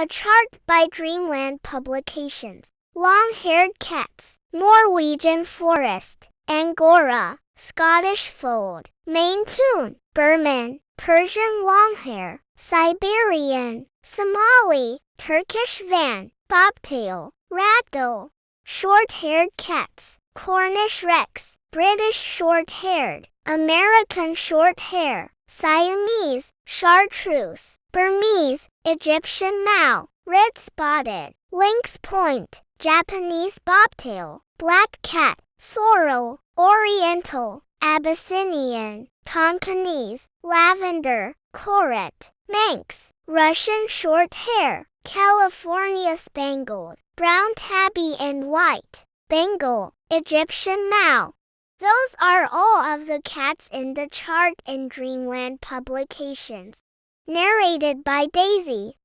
A chart by Dreamland Publications. Long-haired cats, Norwegian forest, Angora, Scottish fold, Maine Coon, Burman, Persian longhair, Siberian, Somali, Turkish van, bobtail, ragdoll. Short-haired cats, Cornish rex, British short-haired, American short-hair, Siamese, chartreuse, Burmese, Egyptian mau, red-spotted, lynx point, Japanese bobtail, black cat, sorrel, oriental, Abyssinian, Tonkinese, lavender, coret, manx, Russian short-hair, California spangled, brown tabby and white, Bengal, Egyptian mau. Those are all of the cats in the chart in Dreamland Publications. Narrated by Daisy.